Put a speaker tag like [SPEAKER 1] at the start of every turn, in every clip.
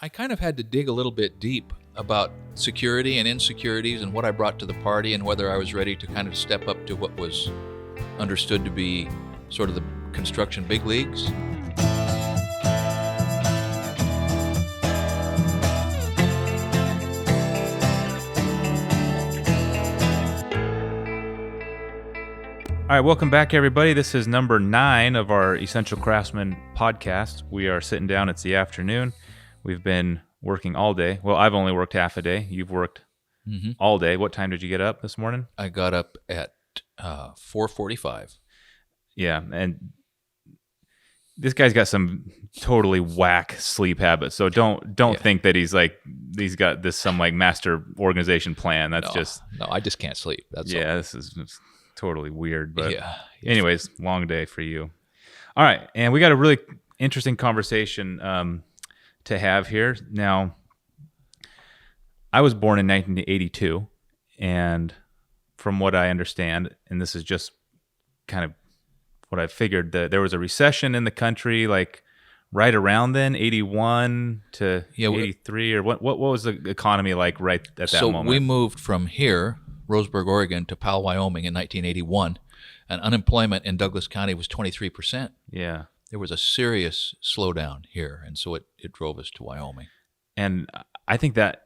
[SPEAKER 1] I kind of had to dig a little bit deep about security and insecurities and what I brought to the party and whether I was ready to kind of step up to what was understood to be sort of the construction big leagues.
[SPEAKER 2] All right, welcome back, everybody. This is number 9 of our Essential Craftsman podcast. We are sitting down. It's the afternoon. We've been working all day. Well, I've only worked half a day. You've worked all day. What time did you get up this morning?
[SPEAKER 1] I got up at 4:45.
[SPEAKER 2] Yeah, and this guy's got some totally whack sleep habits. So don't think that he's got this some like master organization plan. That's
[SPEAKER 1] no, I just can't sleep. That's all.
[SPEAKER 2] This is totally weird. But anyways, long day for you. All right, and we got a really interesting conversation to have here. Now, I was born in 1982, and from what I understand, and this is just kind of what I figured, that there was a recession in the country like right around then, 81 to 83, or what was the economy like right at that moment?
[SPEAKER 1] So we moved from here, Roseburg, Oregon, to Powell, Wyoming in 1981, and unemployment in Douglas County was 23%.
[SPEAKER 2] Yeah.
[SPEAKER 1] There was a serious slowdown here, and so it drove us to Wyoming.
[SPEAKER 2] And I think that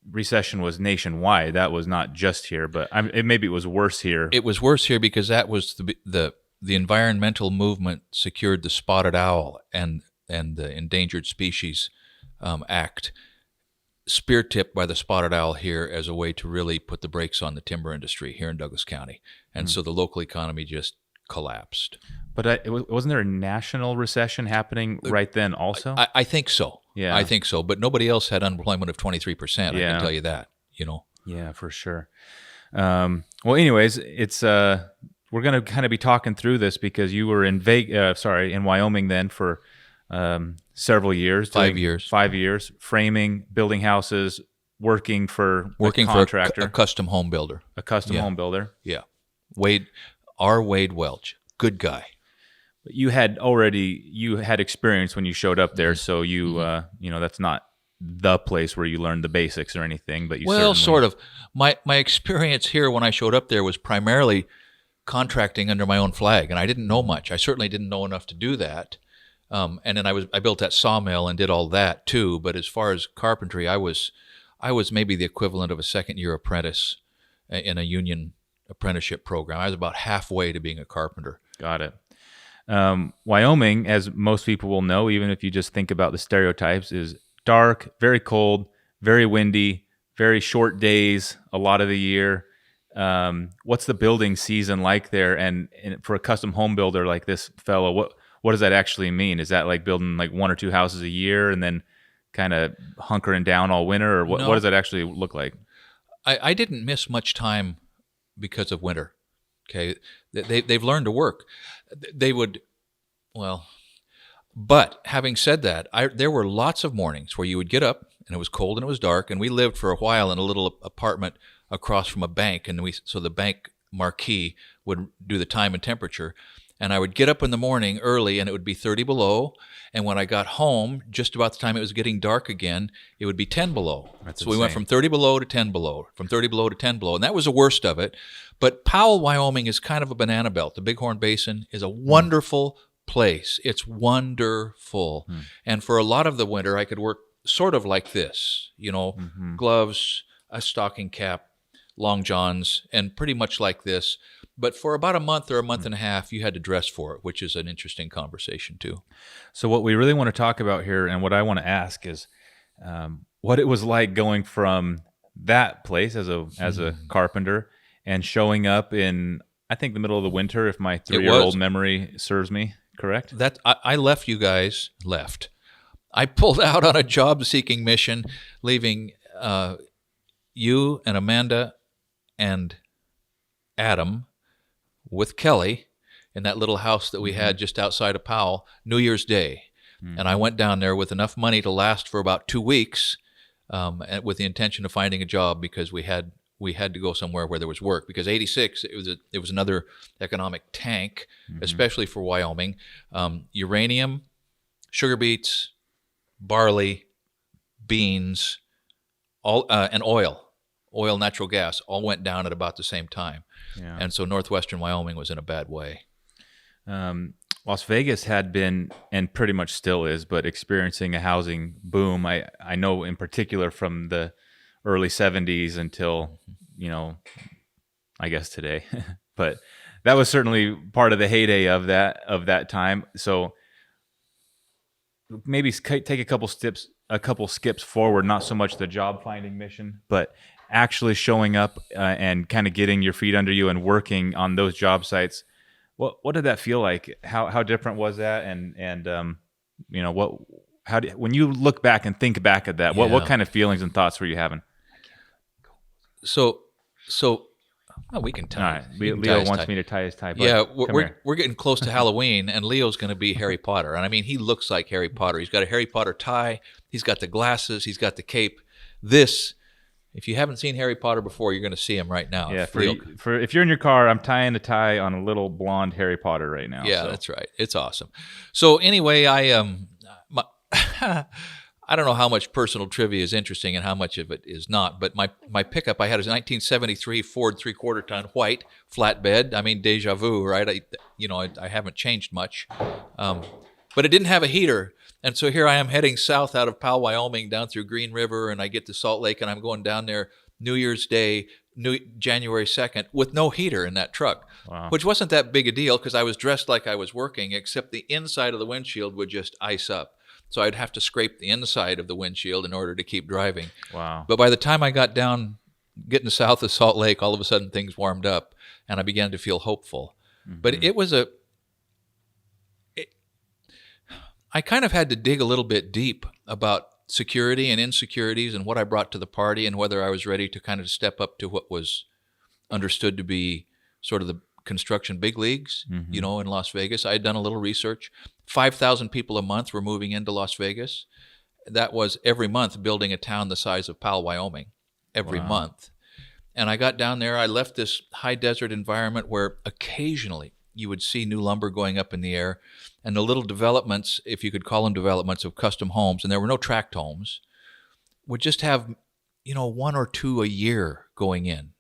[SPEAKER 2] recession was nationwide. That was not just here, but maybe it was worse here.
[SPEAKER 1] It was worse here because that was the environmental movement secured the spotted owl and the Endangered Species Act, spear-tipped by the spotted owl here as a way to really put the brakes on the timber industry here in Douglas County. And so the local economy just collapsed.
[SPEAKER 2] But wasn't there a national recession happening right then also?
[SPEAKER 1] I think so.
[SPEAKER 2] Yeah.
[SPEAKER 1] I think so. But nobody else had unemployment of 23%. I can tell you that, Yeah,
[SPEAKER 2] for sure. Well, anyways, it's we're going to kind of be talking through this because you were in Wyoming then for several years.
[SPEAKER 1] 5 years.
[SPEAKER 2] 5 years, framing, building houses, working for a contractor.
[SPEAKER 1] A custom home builder.
[SPEAKER 2] A custom home builder.
[SPEAKER 1] Yeah. Wade Welch. Good guy.
[SPEAKER 2] But you had experience when you showed up there, so you that's not the place where you learned the basics or anything, but you
[SPEAKER 1] sort of. My experience here when I showed up there was primarily contracting under my own flag, and I didn't know much. I certainly didn't know enough to do that. And then I built that sawmill and did all that too. But as far as carpentry, I was maybe the equivalent of a second-year apprentice in a union apprenticeship program. I was about halfway to being a carpenter.
[SPEAKER 2] Got it. Wyoming, as most people will know, even if you just think about the stereotypes, is dark, very cold, very windy, very short days a lot of the year. What's the building season like there? And for a custom home builder like this fellow, what does that actually mean? Is that like building like 1 or 2 houses a year and then kind of hunkering down all winter, or what does that actually look like?
[SPEAKER 1] I didn't miss much time because of winter. Okay, they've learned to work. But having said that, there were lots of mornings where you would get up and it was cold and it was dark, and we lived for a while in a little apartment across from a bank, and so the bank marquee would do the time and temperature. And I would get up in the morning early, and it would be 30 below. And when I got home, just about the time it was getting dark again, it would be 10 below.
[SPEAKER 2] That's
[SPEAKER 1] so
[SPEAKER 2] insane.
[SPEAKER 1] We went from 30 below to 10 below, from 30 below to 10 below. And that was the worst of it. But Powell, Wyoming is kind of a banana belt. The Bighorn Basin is a wonderful place. It's wonderful. And for a lot of the winter, I could work sort of like this, gloves, a stocking cap, long johns, and pretty much like this. But for about a month or a month and a half, you had to dress for it, which is an interesting conversation too.
[SPEAKER 2] So what we really want to talk about here, and what I want to ask is what it was like going from that place as a carpenter and showing up in, I think, the middle of the winter, if my 3-year-old memory serves me correct.
[SPEAKER 1] I left you guys. I pulled out on a job-seeking mission, leaving you and Amanda and Adam with Kelly in that little house that we had just outside of Powell, New Year's Day. And I went down there with enough money to last for about 2 weeks, and with the intention of finding a job, because we had to go somewhere where there was work. Because 86, it was another economic tank, especially for Wyoming. Uranium, sugar beets, barley, beans, all and oil, natural gas, all went down at about the same time.
[SPEAKER 2] Yeah.
[SPEAKER 1] And so northwestern Wyoming was in a bad way.
[SPEAKER 2] Las Vegas had been, and pretty much still is, but experiencing a housing boom. I know in particular from the early 70s until, I guess today. But that was certainly part of the heyday of that time. So maybe take a couple skips forward, not so much the job finding mission, but actually showing up and kind of getting your feet under you and working on those job sites. What did that feel like? How different was that? And when you look back and think back at that, what kind of feelings and thoughts were you having?
[SPEAKER 1] So we can tie.
[SPEAKER 2] All right. Leo wants me to tie his tie.
[SPEAKER 1] Yeah, we're getting close to Halloween, and Leo's going to be Harry Potter. And I mean, he looks like Harry Potter. He's got a Harry Potter tie. He's got the glasses. He's got the cape. If you haven't seen Harry Potter before, you're going to see him right now.
[SPEAKER 2] Yeah, for if you're in your car, I'm tying a tie on a little blonde Harry Potter right now.
[SPEAKER 1] Yeah, That's right. It's awesome. So anyway, I don't know how much personal trivia is interesting and how much of it is not, but my pickup I had is a 1973 Ford 3/4 ton white flatbed. I mean, deja vu, right? I haven't changed much, but it didn't have a heater. And so here I am heading south out of Powell, Wyoming, down through Green River, and I get to Salt Lake, and I'm going down there New Year's Day, January 2nd, with no heater in that truck, which wasn't that big a deal because I was dressed like I was working, except the inside of the windshield would just ice up. So I'd have to scrape the inside of the windshield in order to keep driving.
[SPEAKER 2] Wow.
[SPEAKER 1] But by the time I got down, getting south of Salt Lake, all of a sudden things warmed up, and I began to feel hopeful. Mm-hmm. But it was I kind of had to dig a little bit deep about security and insecurities and what I brought to the party and whether I was ready to kind of step up to what was understood to be sort of the construction big leagues, in Las Vegas. I had done a little research. 5,000 people a month were moving into Las Vegas. That was every month building a town the size of Powell, Wyoming, every month. And I got down there. I left this high desert environment where occasionally you would see new lumber going up in the air, and the little developments, if you could call them developments, of custom homes, and there were no tract homes, would just have, one or two a year going in.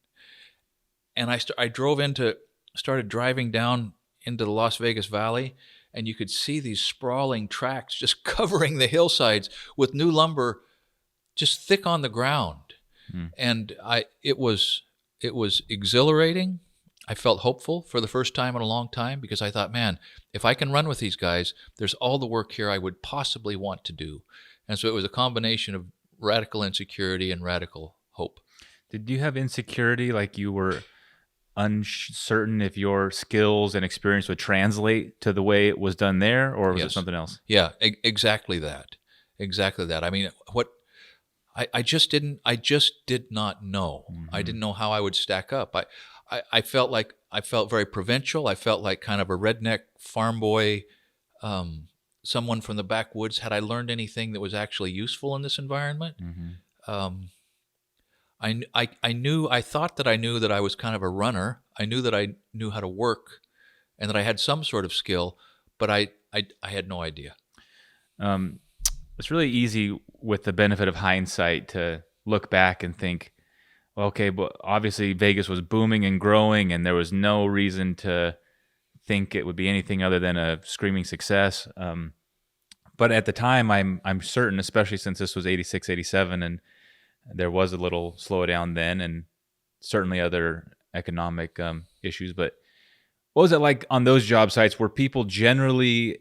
[SPEAKER 1] And I started driving down into the Las Vegas Valley, and you could see these sprawling tracts just covering the hillsides with new lumber just thick on the ground. And it was exhilarating. I felt hopeful for the first time in a long time because I thought, man, if I can run with these guys, there's all the work here I would possibly want to do. And so it was a combination of radical insecurity and radical hope.
[SPEAKER 2] Did you have insecurity, like you were uncertain if your skills and experience would translate to the way it was done there, or was it something else?
[SPEAKER 1] Yeah, exactly that. I mean, I just did not know. I didn't know how I would stack up. I felt very provincial. I felt like kind of a redneck farm boy, someone from the backwoods. Had I learned anything that was actually useful in this environment? I thought that I knew that I was kind of a runner. I knew that I knew how to work and that I had some sort of skill, but I had no idea.
[SPEAKER 2] It's really easy with the benefit of hindsight to look back and think, okay, but obviously Vegas was booming and growing, and there was no reason to think it would be anything other than a screaming success. But at the time, I'm certain, especially since this was 86, 87, and there was a little slowdown then, and certainly other economic issues. But what was it like on those job sites? Were people generally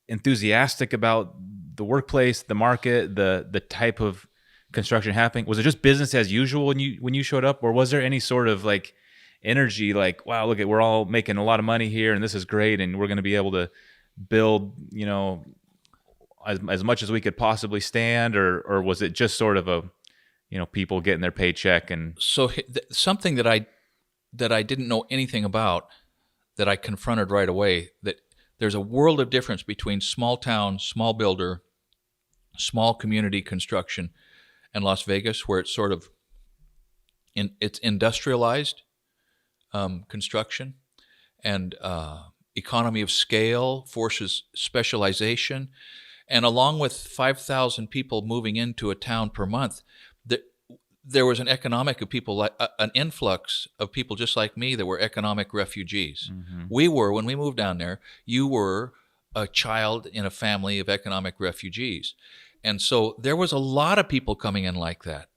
[SPEAKER 2] enthusiastic about the workplace, the market, the type of construction happening? Was it just business as usual when you showed up, or was there any sort of like energy, like, wow, look, we're all making a lot of money here and this is great and we're going to be able to build, as much as we could possibly stand, or was it just sort of a, people getting their paycheck? And
[SPEAKER 1] so something that I didn't know anything about, that I confronted right away, that there's a world of difference between small town, small builder, small community construction, and Las Vegas, where it's sort of it's industrialized construction, and economy of scale forces specialization, And along with 5,000 people moving into a town per month, there was an economic of people, like an influx of people just like me that were economic refugees. We were, when we moved down there, you were a child in a family of economic refugees. And so there was a lot of people coming in like that,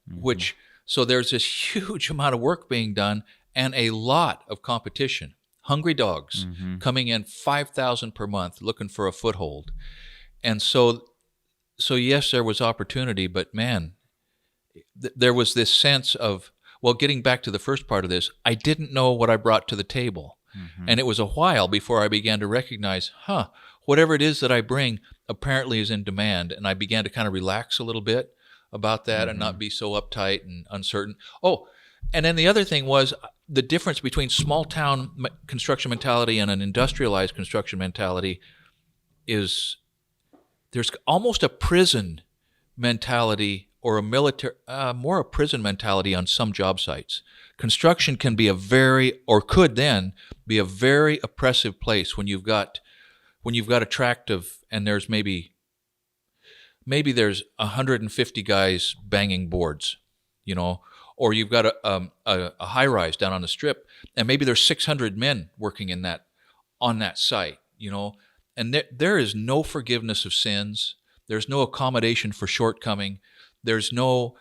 [SPEAKER 1] so there's this huge amount of work being done and a lot of competition. Hungry dogs coming in 5,000 per month looking for a foothold. And so yes, there was opportunity, but man, there was this sense of, well, getting back to the first part of this, I didn't know what I brought to the table. And it was a while before I began to recognize, whatever it is that I bring apparently is in demand. And I began to kind of relax a little bit about that and not be so uptight and uncertain. Oh, and then the other thing was the difference between small town construction mentality and an industrialized construction mentality is there's almost a prison mentality or a military, more a prison mentality on some job sites. Construction can be could then be a very oppressive place when you've got a tract of, and there's maybe there's 150 guys banging boards, or you've got a high rise down on the strip, and maybe there's 600 men working on that site, and there is no forgiveness of sins. There's no accommodation for shortcoming. There's no.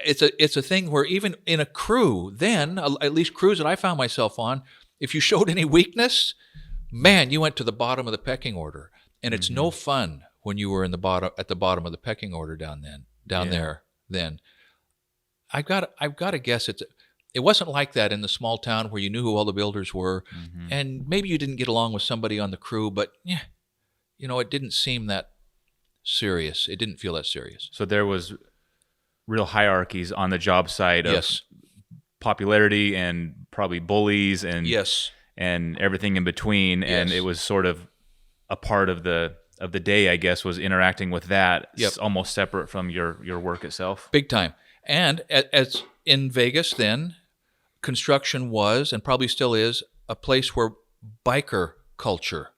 [SPEAKER 1] It's a thing where even in a crew, then at least crews that I found myself on, if you showed any weakness, man, you went to the bottom of the pecking order, and it's no fun when you were at the bottom of the pecking order down there. Then I've got to guess it wasn't like that in the small town where you knew who all the builders were, and maybe you didn't get along with somebody on the crew, but it didn't seem that serious. It didn't feel that serious.
[SPEAKER 2] So there was real hierarchies on the job site of popularity and probably bullies and and everything in between, and it was sort of a part of the day, I guess, was interacting with that. It's almost separate from your work itself.
[SPEAKER 1] Big time. And as in Vegas then, construction was, and probably still is, a place where biker culture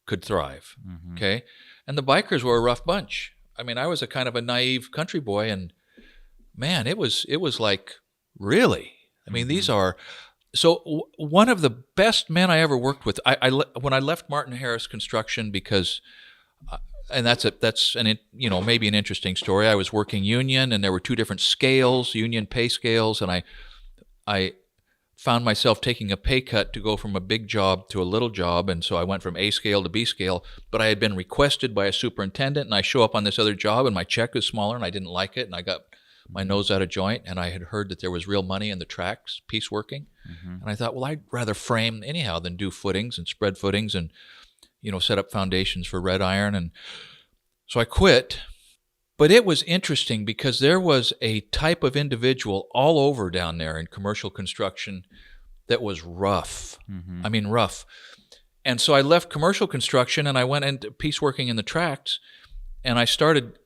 [SPEAKER 1] could thrive, okay? And the bikers were a rough bunch. I mean, I was a kind of a naive country boy, and man, it was like, really? I mean, these are... So one of the best men I ever worked with, when I left Martin Harris Construction, because... and that's maybe an interesting story. I was working union, and there were two different scales, union pay scales, and I found myself taking a pay cut to go from a big job to a little job, and so I went from A scale to B scale, but I had been requested by a superintendent, and I show up on this other job, and my check was smaller, and I didn't like it, and I got my nose out of joint, and I had heard that there was real money in the tracks, pieceworking, and I thought, well, I'd rather frame anyhow than do footings and spread footings and set up foundations for red iron. And so I quit. But it was interesting because there was a type of individual all over down there in commercial construction that was rough. I mean, rough. And so I left commercial construction and I went into pieceworking in the tracts, and I started,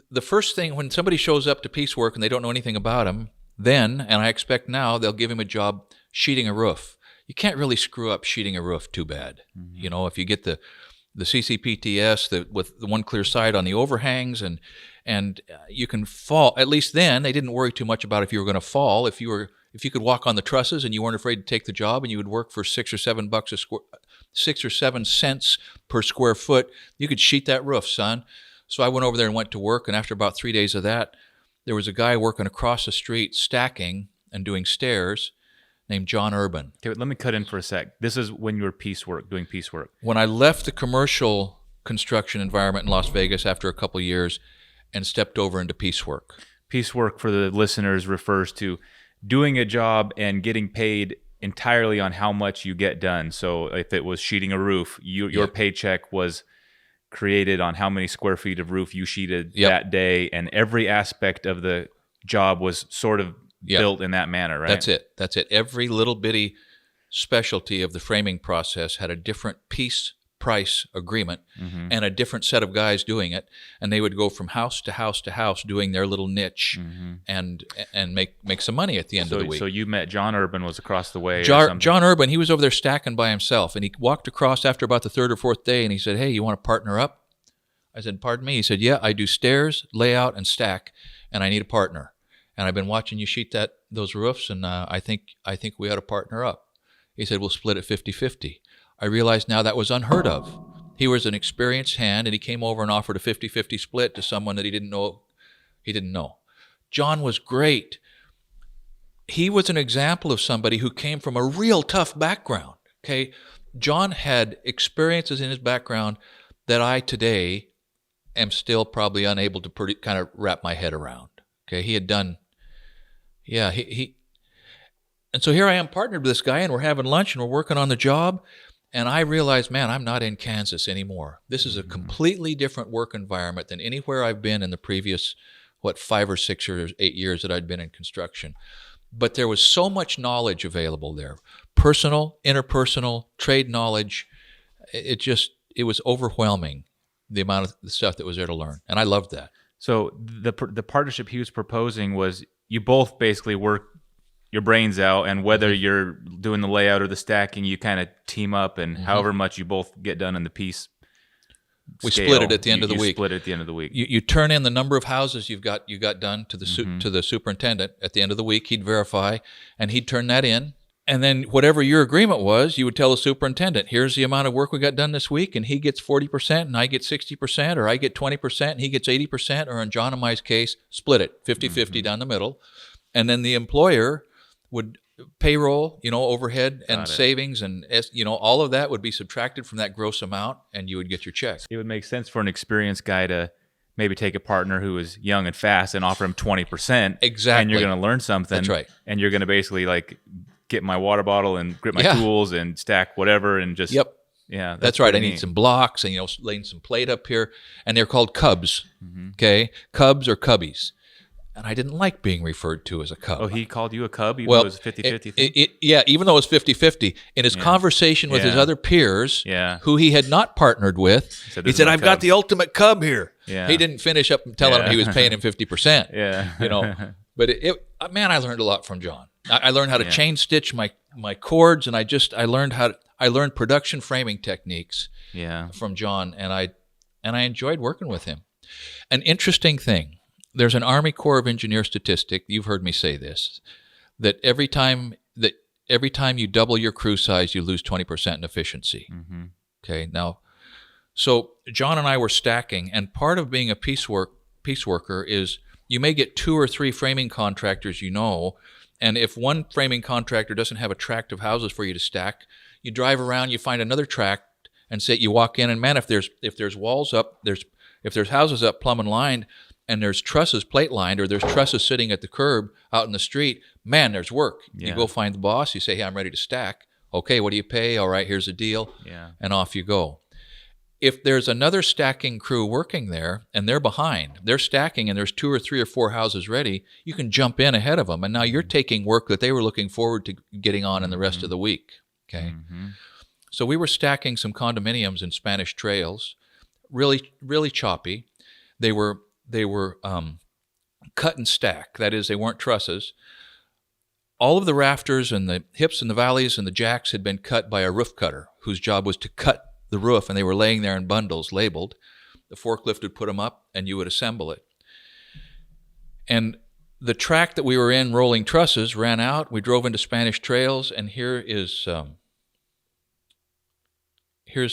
[SPEAKER 1] the first thing, when somebody shows up to piecework and they don't know anything about him, then, and I expect now, they'll give him a job sheeting a roof. You can't really screw up sheeting a roof too bad. If you get the CCPTS with the one clear side on the overhangs, and you can fall. At least then, they didn't worry too much about if you were going to fall. If you could walk on the trusses and you weren't afraid to take the job, and you would work for $6 or $7 cents per square foot, you could sheet that roof, son. So I went over there and went to work, and after about 3 days of that, there was a guy working across the street stacking and doing stairs named John Urban.
[SPEAKER 2] Okay, let me cut in for a sec. This is when you were doing piecework.
[SPEAKER 1] When I left the commercial construction environment in Las Vegas after a couple of years and stepped over into piecework.
[SPEAKER 2] Piecework, for the listeners, refers to doing a job and getting paid entirely on how much you get done. So if it was sheeting a roof, your paycheck was created on how many square feet of roof you sheeted that day, and every aspect of the job was sort of built in that manner, right?
[SPEAKER 1] That's it. Every little bitty specialty of the framing process had a different piece price agreement and a different set of guys doing it, and they would go from house to house to house doing their little niche and make some money at the end of the week.
[SPEAKER 2] So you met John Urban, was across the way.
[SPEAKER 1] John Urban, he was over there stacking by himself, and he walked across after about the third or fourth day, and he said, "Hey, you want to partner up?" I said, pardon me? He said, yeah, I do stairs, layout, and stack, and I need a partner. And I've been watching you sheet those roofs, and I think we ought to partner up. He said, we'll split it 50-50. I realized now that was unheard of. He was an experienced hand, and he came over and offered a 50-50 split to someone that he didn't know. John was great. He was an example of somebody who came from a real tough background, okay? John had experiences in his background that I today am still probably unable to kind of wrap my head around, okay? He had done, and so here I am partnered with this guy, and we're having lunch, and we're working on the job, and I realized, man, I'm not in Kansas anymore. This is a completely different work environment than anywhere I've been in the previous, 5 or 6 or 8 years that I'd been in construction. But there was so much knowledge available there. Personal, interpersonal, trade knowledge. It was overwhelming, the amount of the stuff that was there to learn. And I loved that.
[SPEAKER 2] So the partnership he was proposing was you both basically work your brains out, and whether you're doing the layout or the stacking, you kind of team up, and however much you both get done in the piece
[SPEAKER 1] we
[SPEAKER 2] scale,
[SPEAKER 1] split it at the end of the week.
[SPEAKER 2] Split it at the end of the week.
[SPEAKER 1] You turn in the number of houses you got done to the superintendent at the end of the week. He'd verify, and he'd turn that in. And then whatever your agreement was, you would tell the superintendent, here's the amount of work we got done this week, and he gets 40%, and I get 60%, or I get 20%, and he gets 80%, or in John and I's case, split it, 50-50 down the middle. And then the employer would payroll, overhead and savings, and all of that would be subtracted from that gross amount, and you would get your check.
[SPEAKER 2] It would make sense for an experienced guy to maybe take a partner who is young and fast and offer him 20%.
[SPEAKER 1] Exactly.
[SPEAKER 2] And you're going to learn something.
[SPEAKER 1] That's right.
[SPEAKER 2] And you're going to basically get my water bottle and grip my tools and stack whatever and just...
[SPEAKER 1] Yep.
[SPEAKER 2] Yeah.
[SPEAKER 1] That's right. I need some blocks and, laying some plate up here. And they're called cubs. Okay. Cubs or cubbies. And I didn't like being referred to as a cub.
[SPEAKER 2] Oh, he called you a cub even though it was a 50-50 thing?
[SPEAKER 1] Yeah, even though it was 50-50. In his conversation with his other peers, who he had not partnered with, he said, I've got the ultimate cub here. Yeah. He didn't finish up telling him he was paying him 50%.
[SPEAKER 2] Yeah.
[SPEAKER 1] But I learned a lot from John. I learned how to chain stitch my cords, and I learned production framing techniques from John, and I enjoyed working with him. An interesting thing. There's an Army Corps of Engineers statistic, you've heard me say this, that every time you double your crew size, you lose 20% in efficiency. Okay, now, so John and I were stacking, and part of being a pieceworker is you may get 2 or 3 framing contractors and if one framing contractor doesn't have a tract of houses for you to stack, you drive around, you find another tract, and you walk in, and man, if there's walls up, if there's houses up plumb and lined, and there's trusses plate lined, or there's trusses sitting at the curb out in the street, man, there's work. You go find the boss, you say, hey, I'm ready to stack. Okay, what do you pay? All right, here's the deal. And off you go. If there's another stacking crew working there, and they're behind, they're stacking, and there's 2 or 3 or 4 houses ready, you can jump in ahead of them, and now you're taking work that they were looking forward to getting on in the rest of the week. Okay, so we were stacking some condominiums in Spanish Trails, really, really choppy. They were cut and stack. That is, they weren't trusses. All of the rafters and the hips and the valleys and the jacks had been cut by a roof cutter whose job was to cut the roof, and they were laying there in bundles labeled. The forklift would put them up, and you would assemble it. And the track that we were in, rolling trusses, ran out. We drove into Spanish Trails, and here's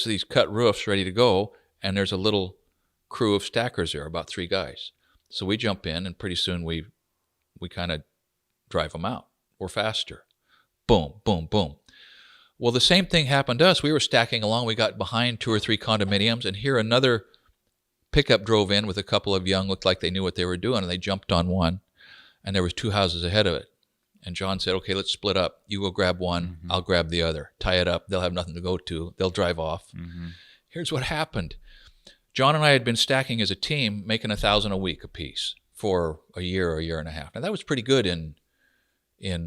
[SPEAKER 1] these cut roofs ready to go, and there's a little crew of stackers there, about 3 guys. So we jump in, and pretty soon we kind of drive them out. We're faster. Boom, boom, boom. Well, the same thing happened to us. We were stacking along. We got behind 2 or 3 condominiums, and here another pickup drove in with a couple of young, looked like they knew what they were doing, and they jumped on one, and there was 2 houses ahead of it. And John said, okay, let's split up. You go grab one, I'll grab the other. Tie it up. They'll have nothing to go to. They'll drive off. Here's what happened. John and I had been stacking as a team, making $1,000 a week apiece for a year or a year and a half. Now, that was pretty good in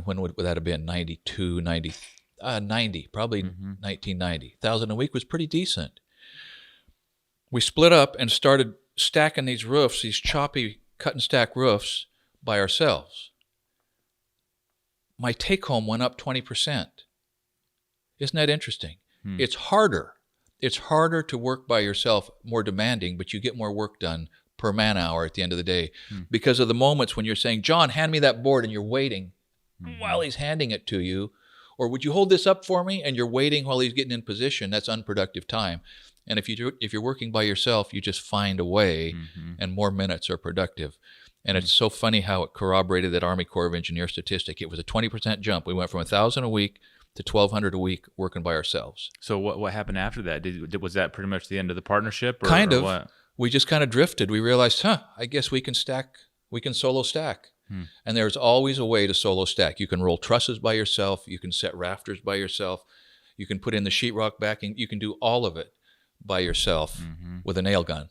[SPEAKER 1] when would that have been? 92, 90, probably 1990. $1,000 a week was pretty decent. We split up and started stacking these roofs, these choppy cut and stack roofs, by ourselves. My take home went up 20%. Isn't that interesting? It's harder. it's harder to work by yourself, more demanding, but you get more work done per man hour at the end of the day because of the moments when you're saying, John, hand me that board, and you're waiting while he's handing it to you. Or would you hold this up for me? And you're waiting while he's getting in position. That's unproductive time. And if you're working by yourself, you just find a way, and more minutes are productive. And it's so funny how it corroborated that Army Corps of Engineers statistic. It was a 20% jump. We went from 1,000 a week to 1,200 a week working by ourselves.
[SPEAKER 2] So what happened after that? Was that pretty much the end of the partnership?
[SPEAKER 1] Kind of.
[SPEAKER 2] What?
[SPEAKER 1] We just kind of drifted. We realized, I guess we can solo stack. And there's always a way to solo stack. You can roll trusses by yourself. You can set rafters by yourself. You can put in the sheetrock backing. You can do all of it by yourself with a nail gun.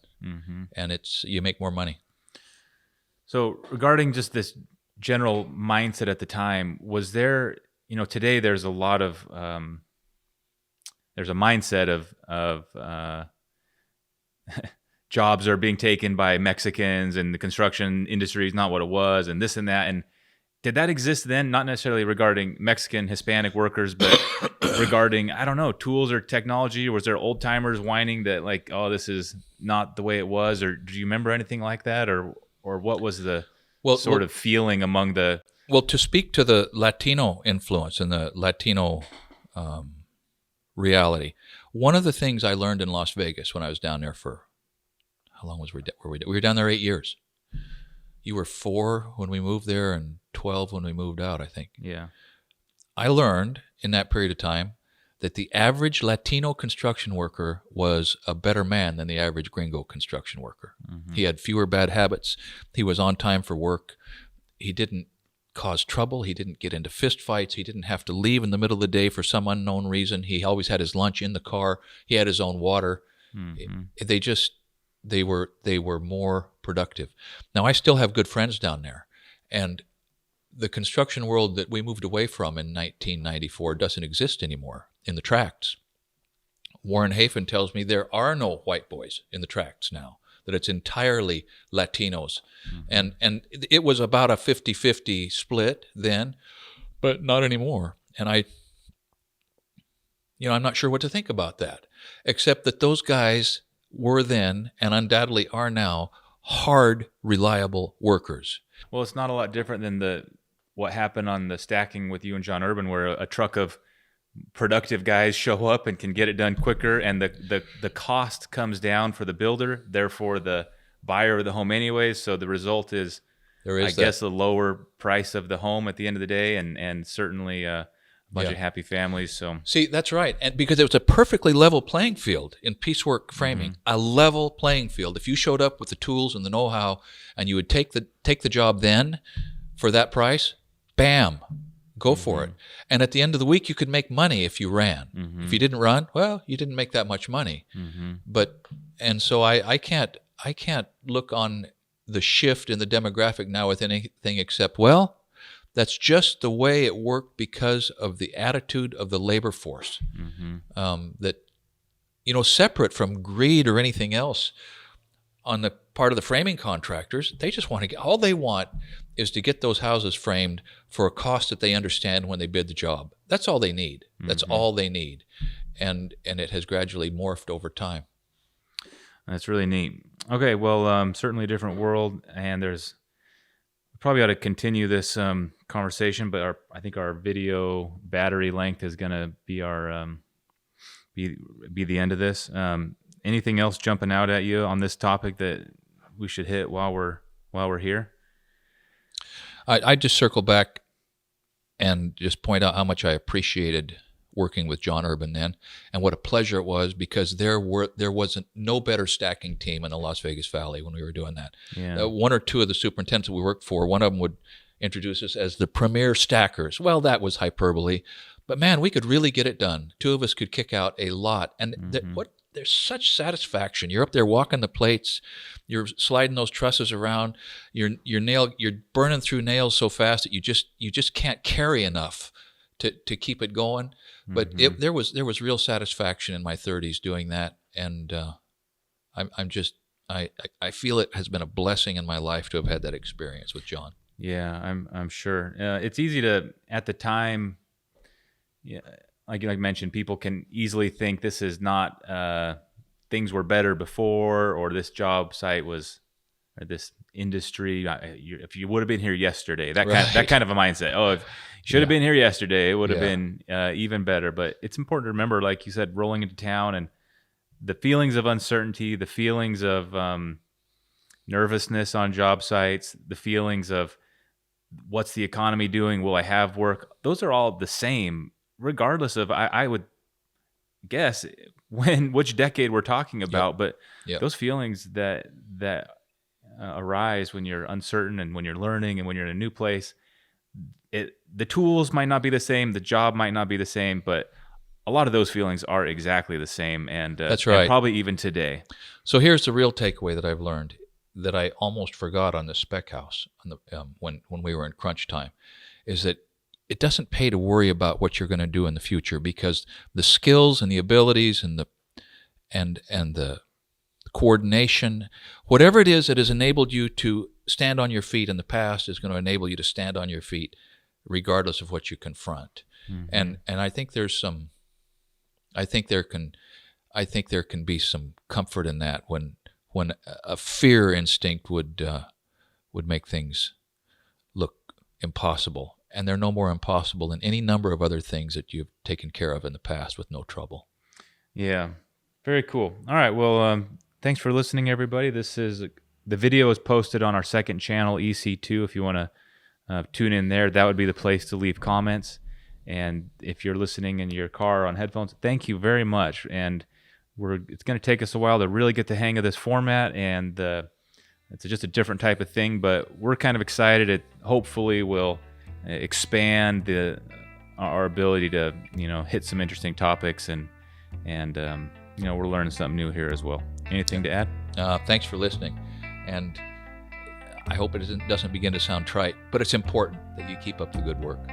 [SPEAKER 1] And you make more money.
[SPEAKER 2] So regarding just this general mindset at the time, was there, today there's a lot of, there's a mindset of jobs are being taken by Mexicans, and the construction industry is not what it was, and this and that. And did that exist then? Not necessarily regarding Mexican, Hispanic workers, but regarding, I don't know, tools or technology? Was there old timers whining that like, oh, this is not the way it was? Or do you remember anything like that? Or what was the sort of feeling among the...
[SPEAKER 1] Well, to speak to the Latino influence and the Latino reality, one of the things I learned in Las Vegas when I was down there for... How long were we? We were down there 8 years. You were 4 when we moved there and 12 when we moved out, I think.
[SPEAKER 2] Yeah.
[SPEAKER 1] I learned in that period of time that the average Latino construction worker was a better man than the average gringo construction worker. He had fewer bad habits. He was on time for work. He didn't cause trouble. He didn't get into fist fights. He didn't have to leave in the middle of the day for some unknown reason. He always had his lunch in the car. He had his own water. They were more productive. Now, I still have good friends down there, and the construction world that we moved away from in 1994 doesn't exist anymore in the tracts. Warren Hafen tells me there are no white boys in the tracts now, that it's entirely Latinos. And it was about a 50-50 split then, but not anymore. And I'm not sure what to think about that, except that those guys were then, and undoubtedly are now, hard, reliable workers.
[SPEAKER 2] Well, it's not a lot different than what happened on the stacking with you and John Urban, where a truck of productive guys show up and can get it done quicker, and the cost comes down for the builder, therefore the buyer of the home anyways. So the result is, I guess, a lower price of the home at the end of the day, and certainly a bunch of happy families. So
[SPEAKER 1] see, that's right. And because it was a perfectly level playing field in piecework framing, a level playing field. If you showed up with the tools and the know-how, and you would take the job then for that price, bam, go for it. And at the end of the week, you could make money if you ran. If you didn't run, well, you didn't make that much money. And so I can't look on the shift in the demographic now with anything except, well, that's just the way it worked because of the attitude of the labor force. That, separate from greed or anything else on the part of the framing contractors, they just want to all they want is to get those houses framed for a cost that they understand when they bid the job. That's all they need. That's all they need. And it has gradually morphed over time.
[SPEAKER 2] That's really neat. Okay, well, certainly a different world, and probably ought to continue this conversation, but I think our video battery length is going to be our be the end of this. Anything else jumping out at you on this topic that we should hit while we're here?
[SPEAKER 1] I just circle back and just point out how much I appreciated working with John Urban then, and what a pleasure it was, because there wasn't no better stacking team in the Las Vegas Valley when we were doing that.
[SPEAKER 2] Yeah.
[SPEAKER 1] One or two of the superintendents we worked for, one of them would introduce us as the premier stackers. Well, that was hyperbole, but man, we could really get it done. Two of us could kick out a lot, and there's such satisfaction. You're up there walking the plates, you're sliding those trusses around, you're burning through nails so fast that you just can't carry enough to keep it going. But there was real satisfaction in my 30s doing that, and I feel it has been a blessing in my life to have had that experience with John.
[SPEAKER 2] Yeah, I'm sure. It's easy to, at the time, like I mentioned, people can easily think this is not things were better before, or this job site was, or this industry. If you would have been here yesterday, that kind of a mindset. Oh, if you should have been here yesterday, it would have been even better. But it's important to remember, like you said, rolling into town and the feelings of uncertainty, the feelings of nervousness on job sites, the feelings of what's the economy doing? Will I have work? Those are all the same, regardless of, I would guess, which decade we're talking about. But those feelings that arise when you're uncertain and when you're learning and when you're in a new place, the tools might not be the same, the job might not be the same, but a lot of those feelings are exactly the same. And
[SPEAKER 1] that's right.
[SPEAKER 2] And probably even today.
[SPEAKER 1] So here's the real takeaway that I've learned that I almost forgot on the spec house on the, when we were in crunch time, is that it doesn't pay to worry about what you're going to do in the future, because the skills and the abilities and the coordination, whatever it is that has enabled you to stand on your feet in the past, is going to enable you to stand on your feet regardless of what you confront. And I think there can be some comfort in that when a fear instinct would make things look impossible, and they're no more impossible than any number of other things that you've taken care of in the past with no trouble.
[SPEAKER 2] Yeah, very cool. All right, well, thanks for listening, everybody. The video is posted on our second channel, EC2. If you want to tune in there, that would be the place to leave comments. And if you're listening in your car on headphones, thank you very much. And it's going to take us a while to really get the hang of this format, and it's just a different type of thing, but we're kind of excited. It hopefully will expand our ability to hit some interesting topics, and we're learning something new here as well. Anything to add?
[SPEAKER 1] Thanks for listening, and I hope it doesn't begin to sound trite, but it's important that you keep up the good work.